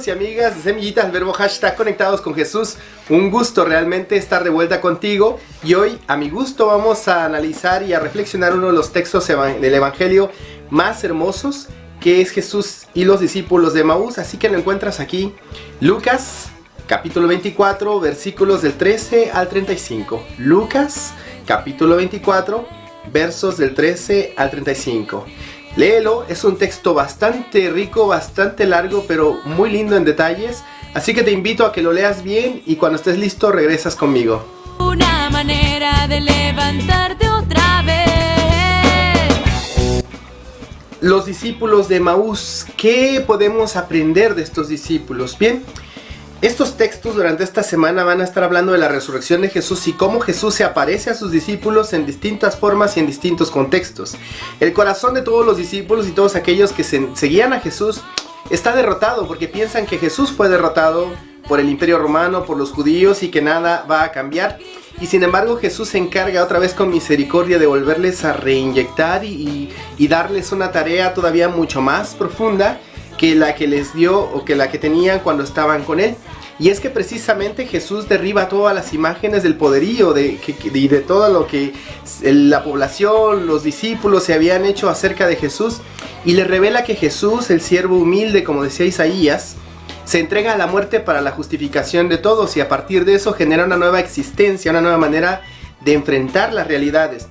y amigas de Semillitas del Verbo #conectados con Jesús. Un gusto realmente estar de vuelta contigo. Y hoy, a mi gusto, vamos a analizar y a reflexionar uno de los textos del Evangelio más hermosos, que es Jesús y los discípulos de Emaús. Así que lo encuentras aquí, Lucas, capítulo 24, versículos del 13 al 35. Lucas, capítulo 24, versos del 13 al 35. Léelo, es un texto bastante rico, bastante largo, pero muy lindo en detalles. Así que te invito a que lo leas bien y cuando estés listo regresas conmigo. Una manera de levantarte otra vez. Los discípulos de Emaús, ¿qué podemos aprender de estos discípulos? Bien, estos textos durante esta semana van a estar hablando de la resurrección de Jesús y cómo Jesús se aparece a sus discípulos en distintas formas y en distintos contextos. El corazón de todos los discípulos y todos aquellos que seguían a Jesús está derrotado porque piensan que Jesús fue derrotado por el Imperio Romano, por los judíos y que nada va a cambiar. Y sin embargo Jesús se encarga otra vez con misericordia de volverles a reinyectar y darles una tarea todavía mucho más profunda que la que les dio o que la que tenían cuando estaban con él. Y es que precisamente Jesús derriba todas las imágenes del poderío y de todo lo que la población, los discípulos se habían hecho acerca de Jesús, y le revela que Jesús, el siervo humilde, como decía Isaías, se entrega a la muerte para la justificación de todos, y a partir de eso genera una nueva existencia, una nueva manera de enfrentar las realidades.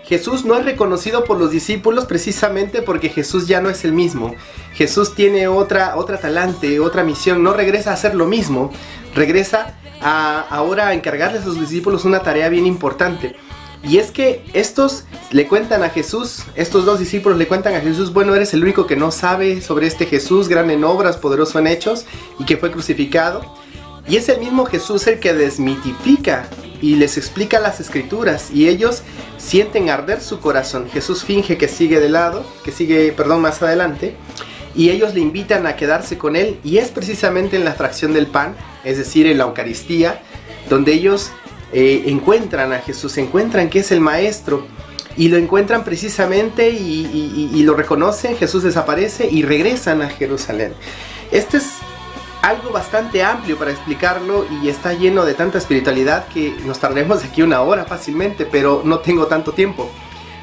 Jesús no es reconocido por los discípulos precisamente porque Jesús ya no es el mismo. Jesús tiene otra talante, otra misión. No regresa a hacer lo mismo. Regresa ahora a encargarle a sus discípulos una tarea bien importante. Y es que estos le cuentan a Jesús, estos dos discípulos le cuentan a Jesús: bueno, eres el único que no sabe sobre este Jesús, grande en obras, poderoso en hechos, y que fue crucificado. Y es el mismo Jesús el que desmitifica y les explica las escrituras, y ellos sienten arder su corazón. Jesús finge que sigue más adelante, y ellos le invitan a quedarse con él, y es precisamente en la fracción del pan, es decir, en la Eucaristía, donde ellos encuentran a Jesús, encuentran que es el Maestro, y lo encuentran precisamente y lo reconocen. Jesús desaparece y regresan a Jerusalén. Este es algo bastante amplio para explicarlo y está lleno de tanta espiritualidad que nos tardaremos aquí una hora fácilmente, pero no tengo tanto tiempo.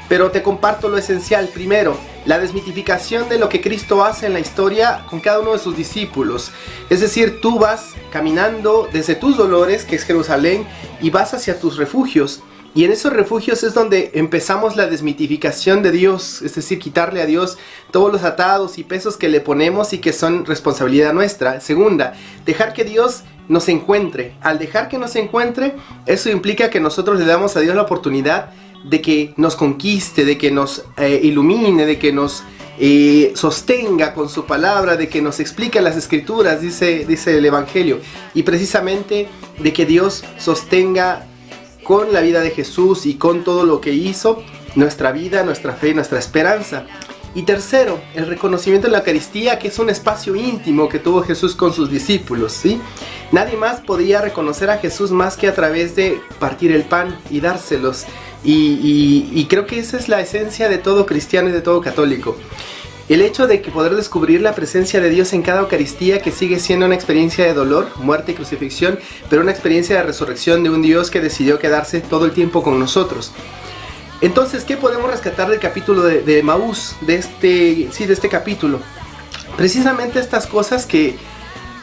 Pero te comparto lo esencial. Primero, la desmitificación de lo que Cristo hace en la historia con cada uno de sus discípulos. Es decir, tú vas caminando desde tus dolores, que es Jerusalén, y vas hacia tus refugios. Y en esos refugios es donde empezamos la desmitificación de Dios, es decir, quitarle a Dios todos los atados y pesos que le ponemos y que son responsabilidad nuestra. Segunda, dejar que Dios nos encuentre. Al dejar que nos encuentre, eso implica que nosotros le damos a Dios la oportunidad de que nos conquiste, de que nos ilumine, de que nos sostenga con su palabra, de que nos explique las escrituras, dice el Evangelio. Y precisamente de que Dios sostenga con la vida de Jesús y con todo lo que hizo, nuestra vida, nuestra fe, nuestra esperanza. Y tercero, el reconocimiento de la Eucaristía, que es un espacio íntimo que tuvo Jesús con sus discípulos, ¿sí? Nadie más podía reconocer a Jesús más que a través de partir el pan y dárselos. Y creo que esa es la esencia de todo cristiano y de todo católico. El hecho de que poder descubrir la presencia de Dios en cada Eucaristía, que sigue siendo una experiencia de dolor, muerte y crucifixión, pero una experiencia de resurrección de un Dios que decidió quedarse todo el tiempo con nosotros. Entonces, ¿qué podemos rescatar del capítulo de Emaús, de este capítulo? Precisamente estas cosas que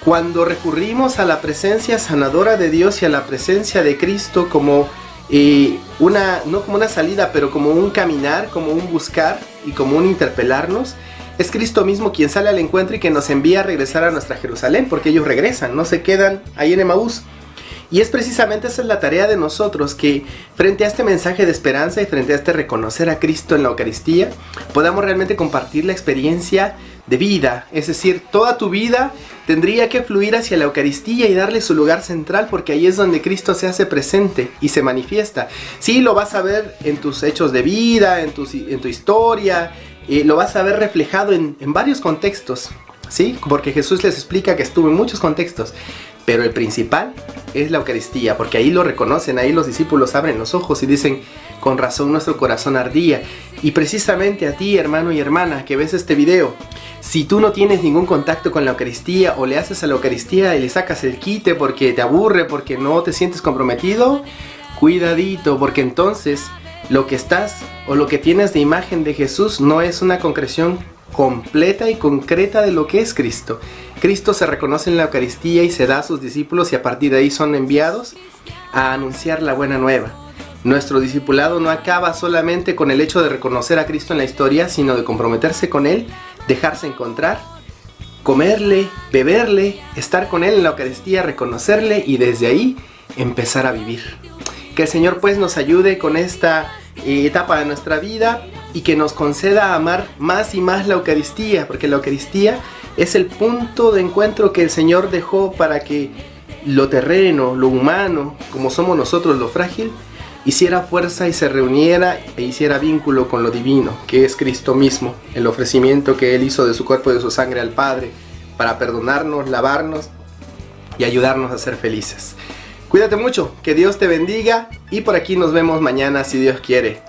cuando recurrimos a la presencia sanadora de Dios y a la presencia de Cristo como no como una salida, pero como un caminar, como un buscar y como un interpelarnos, es Cristo mismo quien sale al encuentro y que nos envía a regresar a nuestra Jerusalén, porque ellos regresan, no se quedan ahí en Emaús. Y es precisamente esa es la tarea de nosotros, que frente a este mensaje de esperanza y frente a este reconocer a Cristo en la Eucaristía, podamos realmente compartir la experiencia de vida. Es decir, toda tu vida tendría que fluir hacia la Eucaristía y darle su lugar central, porque ahí es donde Cristo se hace presente y se manifiesta. Sí, lo vas a ver en tus hechos de vida, en tu historia, lo vas a ver reflejado en varios contextos, ¿sí? Porque Jesús les explica que estuvo en muchos contextos, pero el principal es la Eucaristía, porque ahí lo reconocen, ahí los discípulos abren los ojos y dicen: Con razón nuestro corazón ardía. Y precisamente a ti, hermano y hermana, que ves este video, si tú no tienes ningún contacto con la Eucaristía o le haces a la Eucaristía y le sacas el quite porque te aburre, porque no te sientes comprometido, cuidadito, porque entonces lo que estás o lo que tienes de imagen de Jesús no es una concreción completa y concreta de lo que es Cristo. Cristo se reconoce en la Eucaristía y se da a sus discípulos y a partir de ahí son enviados a anunciar la buena nueva. Nuestro discipulado no acaba solamente con el hecho de reconocer a Cristo en la historia, sino de comprometerse con Él, dejarse encontrar, comerle, beberle, estar con Él en la Eucaristía, reconocerle y desde ahí empezar a vivir. Que el Señor pues nos ayude con esta etapa de nuestra vida y que nos conceda amar más y más la Eucaristía, porque la Eucaristía es el punto de encuentro que el Señor dejó para que lo terreno, lo humano, como somos nosotros, lo frágil, hiciera fuerza y se reuniera e hiciera vínculo con lo divino, que es Cristo mismo, el ofrecimiento que Él hizo de su cuerpo y de su sangre al Padre para perdonarnos, lavarnos y ayudarnos a ser felices. Cuídate mucho, que Dios te bendiga y por aquí nos vemos mañana si Dios quiere.